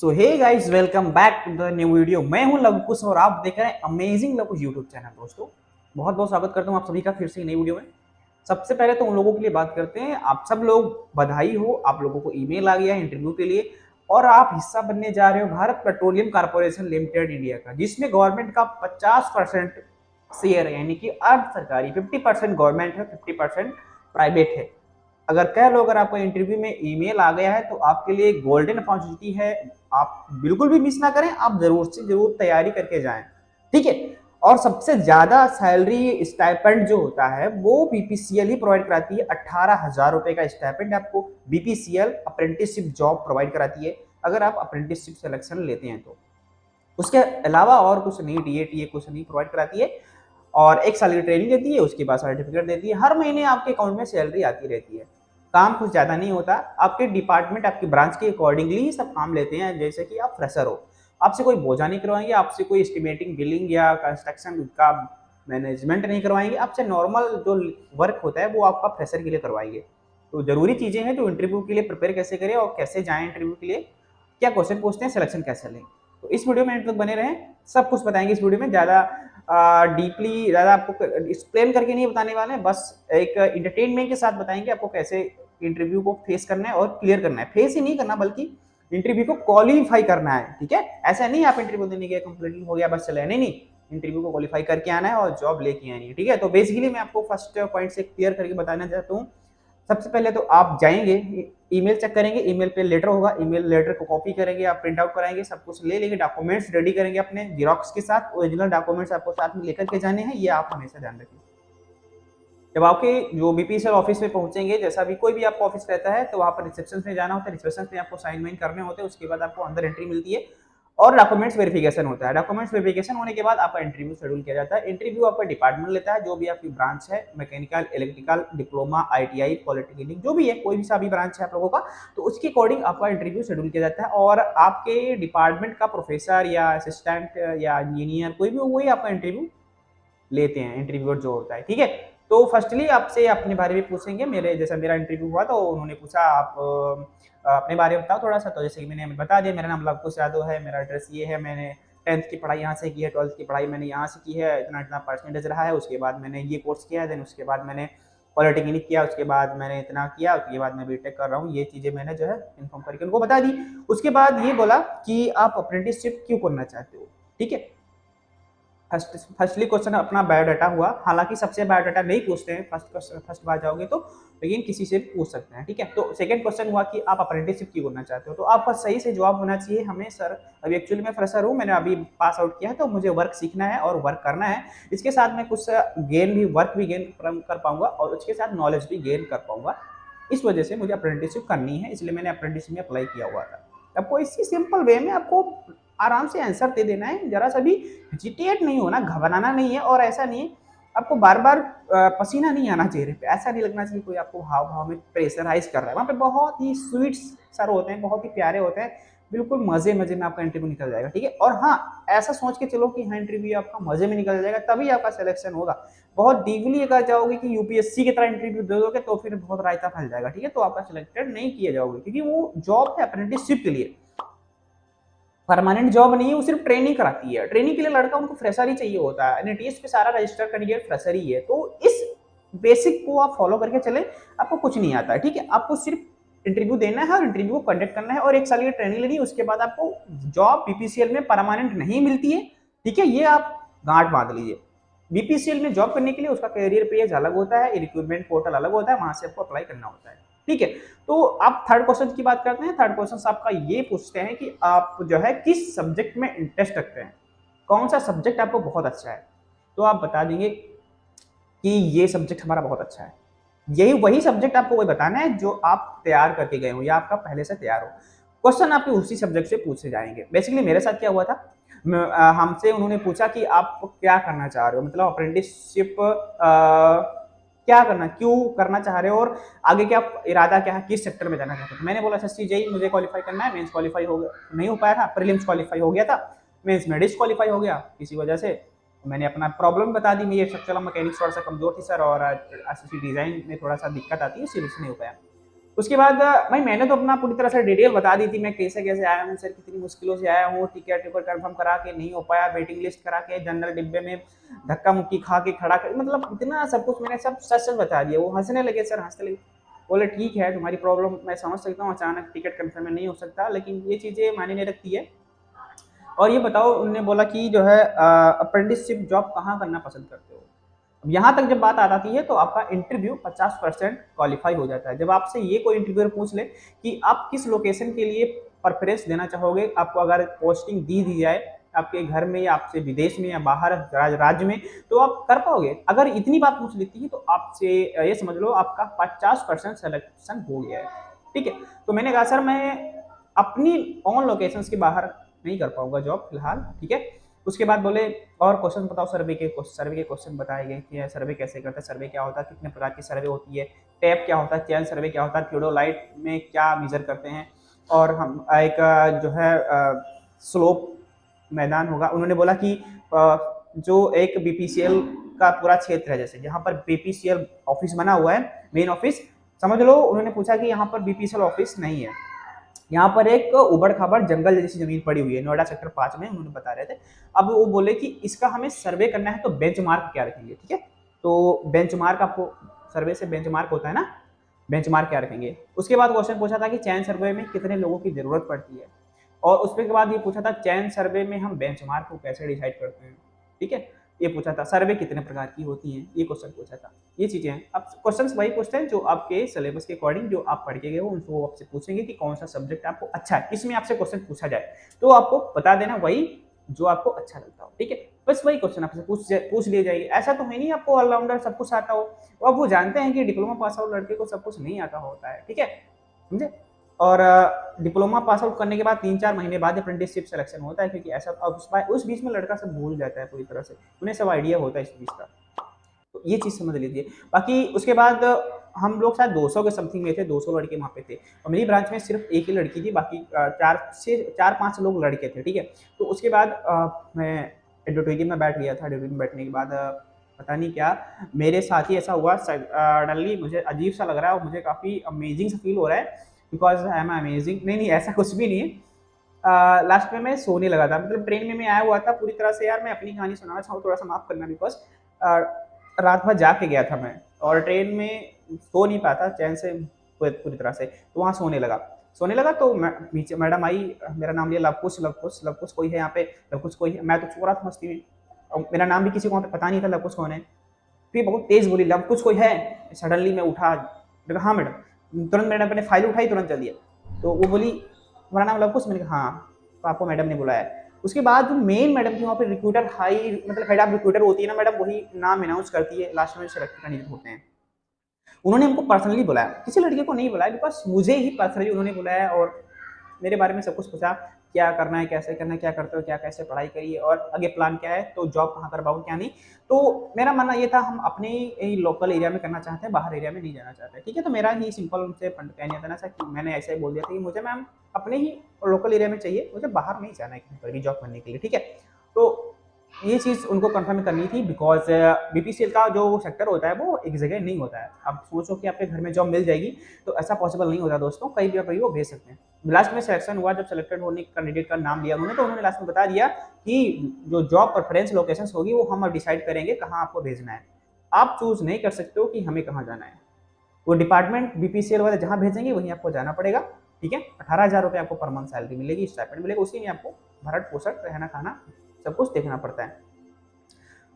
So hey guys, welcome back to the new video. मैं हूं लवकुश और आप देख रहे हैं अमेजिंग लवकुश यूट्यूब चैनल। दोस्तों, बहुत बहुत स्वागत करता हूं आप सभी का फिर से नई वीडियो में। सबसे पहले तो उन लोगों के लिए बात करते हैं, आप सब लोग बधाई हो, आप लोगों को ईमेल आ गया है इंटरव्यू के लिए और आप हिस्सा बनने जा रहे हो Bharat petroleum corporation limited India का, जिसमें गवर्नमेंट का 50% शेयर है, यानी कि अर्ध सरकारी। 50% गवर्नमेंट है, 50% प्राइवेट है। अगर कह लो, अगर आपको इंटरव्यू में ईमेल आ गया है तो आपके लिए गोल्डन अपॉर्चुनिटी है। आप बिल्कुल भी मिस ना करें, आप जरूर से जरूर तैयारी करके जाएं, ठीक है। और सबसे ज्यादा सैलरी स्टाइपेंड जो होता है वो बीपीसीएल ही प्रोवाइड कराती है। 18,000 रुपए का स्टाइपेंड आपको बीपीसीएल अप्रेंटिसशिप जॉब प्रोवाइड कराती है, अगर आप अप्रेंटिसशिप सिलेक्शन लेते हैं तो। उसके अलावा और कुछ नहीं, डीएटीए कुछ नहीं प्रोवाइड कराती है। और एक साल की ट्रेनिंग देती है, उसके बाद सर्टिफिकेट देती है। हर महीने आपके अकाउंट में सैलरी आती रहती है। काम कुछ ज़्यादा नहीं होता, आपके डिपार्टमेंट आपकी ब्रांच के अकॉर्डिंगली ही सब काम लेते हैं। जैसे कि आप फ्रेशर हो, आपसे कोई बोझा नहीं करवाएंगे, आपसे कोई एस्टिमेटिंग बिलिंग या कंस्ट्रक्शन का मैनेजमेंट नहीं करवाएंगे, आपसे नॉर्मल जो वर्क होता है वो आपका फ्रेशर के लिए करवाएंगे। तो जरूरी चीज़ें हैं जो इंटरव्यू के लिए प्रिपेयर कैसे करें और कैसे जाएं इंटरव्यू के लिए, क्या क्वेश्चन पूछते हैं, सिलेक्शन कैसे लें। तो इस वीडियो में एंड तक बने रहें, सब कुछ बताएंगे इस वीडियो में। ज़्यादा डीपली ज़्यादा आपको एक्सप्लेन करके नहीं बताने वाले हैं, बस एक इंटरटेनमेंट के साथ बताएंगे आपको कैसे इंटरव्यू को फेस करना है और क्लियर करना है। फेस ही नहीं करना बल्कि इंटरव्यू को क्वालिफाई करना है, ठीक है। ऐसा नहीं आप इंटरव्यू देने गए कंप्लीटली हो गया बस चले, नहीं नहीं, इंटरव्यू को क्वालिफाई करके आना है और जॉब लेके आनी है, ठीक है। तो बेसिकली मैं आपको फर्स्ट पॉइंट से क्लियर करके बताना चाहता हूँ। सबसे पहले तो आप जाएंगे, ईमेल चेक करेंगे, ईमेल पे लेटर होगा, ईमेल लेटर को कॉपी करेंगे, आप प्रिंट आउट कराएंगे, सब कुछ ले लेंगे, डॉक्यूमेंट्स रेडी करेंगे अपने जीरोक्स के साथ। ओरिजिनल डॉक्यूमेंट्स आपको साथ में लेकर के जाने हैं, ये आप हमेशा ध्यान रखिए। जब आपके जो बीपीसीएल ऑफिस में पहुंचेंगे, जैसा भी कोई भी आपका ऑफिस रहता है, तो वहाँ पर रिसेप्शन में जाना होता है, रिसेप्शन में आपको साइन वाइन करने होते हैं, उसके बाद आपको अंदर एंट्री मिलती है और डॉक्यूमेंट्स वेरिफिकेशन होता है। डॉक्यूमेंट्स वेरिफिकेशन होने के बाद आपका इंटरव्यू शेड्यूल किया जाता है। इंटरव्यू आपका डिपार्टमेंट लेता है, जो भी आपकी ब्रांच है, mechanical, electrical, diploma, ITI, polytechnic, जो भी है, कोई भी सा भी ब्रांच है आप लोगों का, तो उसके अकॉर्डिंग आपका इंटरव्यू शेड्यूल किया जाता है। और आपके डिपार्टमेंट का प्रोफेसर या असिस्टेंट या इंजीनियर कोई भी हो, वही आपका इंटरव्यू लेते हैं, इंटरव्यूअर जो होता है, ठीक है। तो फर्स्टली आपसे अपने बारे में पूछेंगे। मेरे जैसा मेरा इंटरव्यू हुआ तो उन्होंने पूछा आप अपने बारे में बताओ थोड़ा सा। तो जैसे कि मैंने बता दिया, मेरा नाम लवकुश यादव है, मेरा एड्रेस ये है, मैंने 10th की पढ़ाई यहाँ से की है, 12th की पढ़ाई मैंने यहाँ से की है, इतना इतना परसेंटेज रहा है। उसके बाद मैंने ये कोर्स किया है, देन उसके बाद मैंने पॉलिटेक्निक किया, उसके बाद मैंने इतना किया, उसके बाद मैं बीटेक कर रहा हूँ। ये चीज़ें मैंने जो है इन्फॉर्म करके उनको बता दी। उसके बाद ये बोला कि आप अप्रेंटिसशिप क्यों करना चाहते हो, ठीक है। फर्स्टली क्वेश्चन अपना बायोडाटा हुआ, हालांकि सबसे बायोडाटा नहीं पूछते हैं फर्स्ट बार जाओगे तो, लेकिन किसी से भी पूछ सकते हैं, ठीक है। तो सेकंड क्वेश्चन हुआ कि आप अप्रेंटिसशिप क्यों करना चाहते हो, तो आपका सही से जवाब होना चाहिए हमें, सर अभी एक्चुअली मैं फ्रेशर हूँ, मैंने अभी पास आउट किया है, तो मुझे वर्क सीखना है और वर्क करना है। इसके साथ मैं कुछ गेन भी, वर्क भी गेन कर पाऊंगा और उसके साथ नॉलेज भी गेन कर पाऊंगा। इस वजह से मुझे अप्रेंटिसशिप करनी है, इसलिए मैंने अप्रेंटिसशिप में अप्लाई किया हुआ था। आपको इसी सिंपल वे में आपको आराम से आंसर दे देना है, जरा सा भी हेजिटेट नहीं होना, घबराना नहीं है। और ऐसा नहीं है आपको बार बार पसीना नहीं आना चेहरे पे, ऐसा नहीं लगना चाहिए कोई आपको हाव भाव में प्रेशराइज कर रहा है। वहाँ पे बहुत ही स्वीट सर होते हैं, बहुत ही प्यारे होते हैं, बिल्कुल मजे मजे में आपका इंटरव्यू निकल जाएगा, ठीक है। और हाँ, ऐसा सोच के चलो कि हाँ इंटरव्यू आपका मजे में निकल जाएगा, तभी आपका सिलेक्शन होगा। बहुत डीपली अगर जाओगे कि यूपीएससी की तरह इंटरव्यू दे दोगे तो फिर बहुत रायता फैल जाएगा, ठीक है। तो आपका सिलेक्टेड नहीं किया जाओगे, क्योंकि वो जॉब है अप्रेंटिसशिप के लिए, परमानेंट जॉब नहीं है, वो सिर्फ ट्रेनिंग कराती है। ट्रेनिंग के लिए लड़का उनको फ्रेशर ही चाहिए होता है, एनटीएस पे सारा रजिस्टर्ड कैंडिडेट फ्रेशर ही है। तो इस बेसिक को आप फॉलो करके चले, आपको कुछ नहीं आता है, ठीक है। आपको सिर्फ इंटरव्यू देना है और इंटरव्यू को कंडक्ट करना है और एक साल की ट्रेनिंग लेनी है। उसके बाद आपको जॉब बीपीसीएल में परमानेंट नहीं मिलती है, ठीक है, ये आप गांठ बांध लीजिए। बीपीसीएल में जॉब करने के लिए उसका कैरियर पेज अलग होता है, रिक्रूटमेंट पोर्टल अलग होता है, वहां से आपको अप्लाई करना होता है, ठीक है। तो आप थर्ड क्वेश्चन की बात करते हैं। थर्ड क्वेश्चन आपका ये पूछते हैं कि आप जो है किस सब्जेक्ट में इंटरेस्ट रखते हैं, कौन सा सब्जेक्ट आपको बहुत अच्छा है। तो आप बता देंगे कि ये सब्जेक्ट हमारा बहुत अच्छा है। यही वही सब्जेक्ट आपको वही बताना है जो आप तैयार करके गए हो या आपका पहले से तैयार हो। क्वेश्चन आपके उसी सब्जेक्ट से पूछे जाएंगे। बेसिकली मेरे साथ क्या हुआ था, हमसे उन्होंने पूछा कि आप क्या करना चाह रहे हो, मतलब अप्रेंटिसशिप क्या करना, क्यों करना चाह रहे हो और आगे क्या इरादा क्या है, किस सेक्टर में जाना चाहते हो। मैंने बोला एसएससी जेई मुझे क्वालिफाई करना है, मेंस क्वालिफाई हो गया नहीं हो पाया था, प्रीलिम्स क्वालिफाई हो गया था, मेंस में डिस्क्वालीफाई हो गया किसी वजह से। मैंने अपना प्रॉब्लम बता दी, मेरी स्ट्रक्चरल मैकेनिक्स थोड़ा सा कमजोर थी सर, और एसएससी डिजाइन में थोड़ा सा दिक्कत आती है, सिविल से नहीं हो पाया। उसके बाद भाई मैंने तो अपना पूरी तरह से डिटेल बता दी थी, मैं कैसे कैसे आया हूँ सर, कितनी मुश्किलों से आया हूँ, टिकट टिकट कंफर्म करा के नहीं हो पाया, वेटिंग लिस्ट करा के जनरल डिब्बे में धक्का मुक्की खा के खड़ा कर, मतलब इतना सब कुछ मैंने सब सच सच बता दिया। वो हंसने लगे सर, हंसने लगे, बोले ठीक है तुम्हारी प्रॉब्लम मैं समझ सकता हूँ, अचानक टिकट कंफर्म नहीं हो सकता, लेकिन ये चीज़ें मायने नहीं रखती है। और ये बताओ, उन्होंने बोला कि जो है अप्रेंटिसशिप जॉब कहाँ करना पसंद करते हो। अब यहाँ तक जब बात आ जाती है तो आपका इंटरव्यू 50% क्वालिफाई हो जाता है। जब आपसे ये कोई इंटरव्यूअर पूछ ले कि आप किस लोकेशन के लिए प्रेफरेंस देना चाहोगे, आपको अगर पोस्टिंग दी जाए आपके घर में या आपसे विदेश में या बाहर राज्य में, तो आप कर पाओगे। अगर इतनी बात पूछ लेती है तो आपसे ये समझ लो आपका 50% सिलेक्शन हो गया है। ठीक है, तो मैंने कहा सर मैं अपनी ऑन लोकेशन के बाहर नहीं कर पाऊंगा जॉब फिलहाल। ठीक है, उसके बाद बोले और क्वेश्चन बताओ, सर्वे के क्वेश्चन बताए गए कि सर्वे कैसे करते हैं, सर्वे क्या होता है, कितने प्रकार की सर्वे होती है, टैप क्या होता है, चैन सर्वे क्या होता है, थियोडोलाइट में क्या मेजर करते हैं, और हम एक जो है स्लोप मैदान होगा। उन्होंने बोला कि जो एक बीपीसीएल का पूरा क्षेत्र है, जैसे यहाँ पर बीपीसीएल ऑफिस बना हुआ है, मेन ऑफिस समझ लो, उन्होंने पूछा कि यहाँ पर बीपीसीएल ऑफिस नहीं है, यहाँ पर एक उबड़ खाबड़ जंगल जैसी जमीन पड़ी हुई है, नोएडा सेक्टर 5 में, उन्होंने बता रहे थे। अब वो बोले कि इसका हमें सर्वे करना है तो बेंचमार्क क्या रखेंगे। ठीक है, तो बेंचमार्क आपको सर्वे से बेंचमार्क होता है ना, बेंचमार्क क्या रखेंगे। उसके बाद क्वेश्चन पूछा था कि चैन सर्वे में कितने लोगों की जरूरत पड़ती है, और उसके बाद ये पूछा था चैन सर्वे में हम बेंचमार्क को कैसे डिसाइड करते हैं। ठीक है, ये पूछा था सर्वे कितने प्रकार की होती हैं, ये क्वेश्चन पूछा था। ये चीजें हैं, अब क्वेश्चंस वही पूछते हैं जो आपके सिलेबस के अकॉर्डिंग जो आप पढ़ के गए हो, उनको आपसे पूछेंगे कि कौन सा सब्जेक्ट आपको अच्छा है, इसमें आपसे क्वेश्चन पूछा जाए तो आपको बता देना वही जो आपको अच्छा लगता हो। ठीक है, बस वही क्वेश्चन आपसे पूछ लिए जाएगी। ऐसा तो है नहीं आपको ऑलराउंडर सब कुछ आता हो, अब वो जानते हैं कि डिप्लोमा पास आउट लड़के को सब कुछ नहीं आता होता है। ठीक है, समझे। और डिप्लोमा पास आउट करने के बाद 3-4 महीने बाद अप्रेंटिसशिप सिलेक्शन होता है, क्योंकि ऐसा अब उस बीच में लड़का सब भूल जाता है पूरी तरह से, उन्हें सब आइडिया होता है इस बीच का। तो ये चीज़ समझ लीजिए। बाकी उसके बाद हम लोग शायद 200 के समथिंग में थे, 200 लड़के वहाँ पे थे, और मेरी ब्रांच में सिर्फ एक ही लड़की थी, बाकी 4-5 लोग लड़के थे। ठीक है, तो उसके बाद मैं एडिटोरियम में बैठ गया था। एडिटोरियम में बैठने के बाद पता नहीं क्या मेरे साथ ही ऐसा हुआ, सडनली मुझे अजीब सा लग रहा है और मुझे काफ़ी अमेजिंग सा फील हो रहा है, बिकॉज आई एम अमेजिंग। नहीं नहीं, ऐसा कुछ भी नहीं है। लास्ट में मैं सोने लगा था, मतलब ट्रेन में मैं आया हुआ था पूरी तरह से। यार मैं अपनी कहानी सुनाना चाहूँ, थोड़ा सा माफ करना, बिकॉज रात भर जाग के गया था मैं, और ट्रेन में सो नहीं पाता चैन से पूरी तरह से, तो वहाँ सोने लगा तो नीचे मैडम आई, मेरा नाम लिया, लवकुश कोई है यहाँ पे, लवकुश कोई है। मैं तो सो रहा था मस्ती में, और मेरा नाम भी किसी को वहाँ पे पता नहीं था लवकुश कौन है। फिर बहुत तेज बोली लवकुश कोई है। सडनली मैं उठा, हाँ मैडम, तुरंत मैंने अपने फाइल उठाई, तुरंत चल दिया। तो वो बोली तुम्हारा नाम लवकुश, मैंने कहा हाँ, तो आपको मैडम ने बुलाया है। उसके बाद जो मेन मैडम थी वहाँ पे, रिक्रूटर हाई मतलब हेड ऑफ रिक्रूटर होती है ना मैडम, वही नाम अनाउंस करती है, लास्ट में सेलेक्ट कैंडिडेट होते हैं। उन्होंने हमको पर्सनली बुलाया, किसी लड़के को नहीं बुलाया, बिकॉज मुझे ही पर्सनली उन्होंने बुलाया और मेरे बारे में सब कुछ पूछा, क्या करना है, कैसे करना है, क्या करते हो, क्या कैसे पढ़ाई करिए, और आगे प्लान क्या है, तो जॉब कहाँ कर पाऊँ क्या नहीं। तो मेरा मानना ये था, हम अपने ही लोकल एरिया में करना चाहते हैं, बाहर एरिया में नहीं जाना चाहते। ठीक है, तो मेरा ही सिंपल उनसे कहना था ना सर कि मैंने ऐसा ही बोल दिया था कि मुझे मैम अपने ही लोकल एरिया में चाहिए, मुझे बाहर नहीं जाना है कहीं पर भी जॉब करने के लिए। ठीक है, तो ये चीज़ उनको कंफर्म करनी थी, बिकॉज बीपीसीएल का जो सेक्टर होता है वो एक जगह नहीं होता है। अब सोचो कि आपके घर में जॉब मिल जाएगी, तो ऐसा पॉसिबल नहीं होता दोस्तों, कहीं भी वो भेज सकते हैं। लास्ट में सिलेक्शन हुआ, जब सेलेक्टेड होने कैंडिडेट का नाम लिया उन्होंने, तो उन्होंने लास्ट में बता दिया कि जो जॉब प्रेफरेंस लोकेशन होगी वो हम डिसाइड करेंगे कहाँ आपको भेजना है, आप चूज नहीं कर सकते हो कि हमें कहाँ जाना है। वो डिपार्टमेंट बीपीसीएल वाले जहाँ भेजेंगे वहीं आपको जाना पड़ेगा। ठीक है, 18,000 रुपये आपको पर मंथ सैलरी मिलेगी, स्टाइपेंड मिलेगा, उसी में आपको भरत पोषण रहना खाना सब कुछ देखना पड़ता है।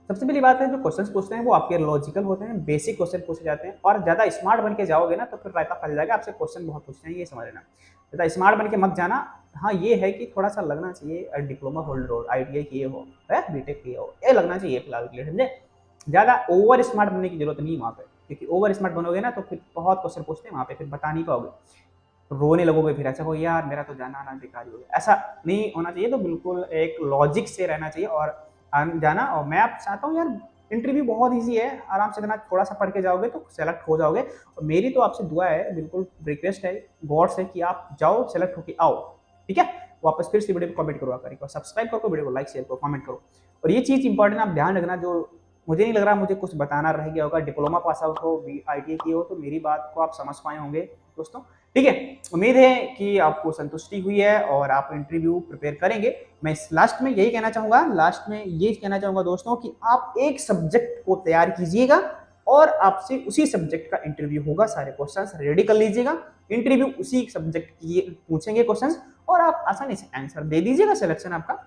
सबसे पहली बात है, जो क्वेश्चंस पूछते हैं वो आपके लॉजिकल होते हैं, बेसिक क्वेश्चन पूछे जाते हैं, और ज़्यादा स्मार्ट बन के जाओगे ना तो फिर रायता फैल जाएगा, आपसे क्वेश्चन बहुत पूछते हैं, ये समझ लेना। ज़्यादा स्मार्ट बन के मत जाना। हाँ ये है कि थोड़ा सा लगना चाहिए डिप्लोमा होल्डर हो, ITI किए हो, बीटेक किए हो, ये लगना चाहिए फिलहाल के लिए, समझे। ज़्यादा ओवर स्मार्ट बनने की जरूरत नहीं वहाँ पे, क्योंकि ओवर स्मार्ट बनोगे ना तो फिर बहुत क्वेश्चन पूछते हैं वहाँ पे, फिर बता नहीं पाओगे, रोने लगोगे, फिर ऐसा हो यार मेरा तो जाना आना बेकार ही हो गया, ऐसा नहीं होना चाहिए। तो बिल्कुल एक लॉजिक से रहना चाहिए और जाना। और मैं आप चाहता हूँ यार, इंटरव्यू बहुत इजी है, आराम से इतना थोड़ा सा पढ़ के जाओगे तो सेलेक्ट हो जाओगे। और मेरी तो आपसे दुआ है, बिल्कुल रिक्वेस्ट है गॉड से कि आप जाओ, सेलेक्ट होके आओ। ठीक है, वापस फिर से वीडियो को कमेंट करो, सब्सक्राइब करो, वीडियो को लाइक शेयर करो, कमेंट करो। और ये चीज़ इंपॉर्टेंट आप ध्यान रखना, जो मुझे नहीं लग रहा मुझे कुछ बताना रह गया होगा। डिप्लोमा पास आउट हो, ITI किए हो, तो मेरी बात को आप समझ पाए होंगे दोस्तों। ठीक है, उम्मीद है कि आपको संतुष्टि हुई है और आप इंटरव्यू प्रिपेयर करेंगे। मैं लास्ट में यही कहना चाहूंगा दोस्तों कि आप एक सब्जेक्ट को तैयार कीजिएगा और आपसे उसी सब्जेक्ट का इंटरव्यू होगा। सारे क्वेश्चंस रेडी कर लीजिएगा, इंटरव्यू उसी सब्जेक्ट की पूछेंगे क्वेश्चंस और आप आसानी से आंसर दे दीजिएगा, सिलेक्शन आपका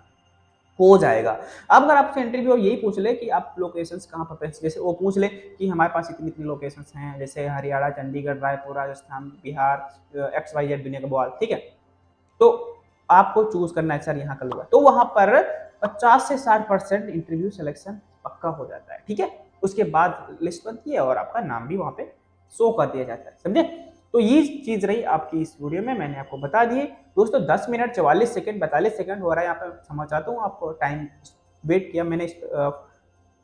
हो जाएगा। अब अगर आपसे इंटरव्यू यही पूछ ले कि आप लोकेशंस कहाँ पर, जैसे वो पूछ ले कि हमारे पास इतनी इतनी लोकेशंस हैं, जैसे हरियाणा, चंडीगढ़, रायपुर, राजस्थान, बिहार, XYZ दुनिया का बवाल, ठीक है, तो आपको चूज करना है सर यहाँ कर लूंगा, तो वहां पर 50 से 60% इंटरव्यू सिलेक्शन पक्का हो जाता है। ठीक है, उसके बाद लिस्ट बनती है और आपका नाम भी वहां पे शो कर दिया जाता है, समझे। तो ये चीज रही आपकी इस वीडियो में, मैंने आपको बता दिए दोस्तों। 10 मिनट 44 सेकंड 42 सेकंड हो रहा है यहाँ पे, क्षमा चाहता हूँ, आपको टाइम वेट किया मैंने,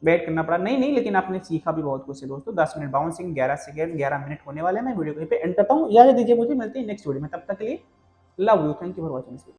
वेट करना पड़ा, नहीं लेकिन आपने सीखा भी बहुत कुछ है दोस्तों। 10 मिनट बाउंसिंग, 11 सेकंड, 11 मिनट होने वाले हैं। मैं वीडियो को यहीं पे एंड करता हूँ, इजाजत दीजिए मुझे, मिलते हैं नेक्स्ट वीडियो में, तब तक के लिए love you, thank you for watching.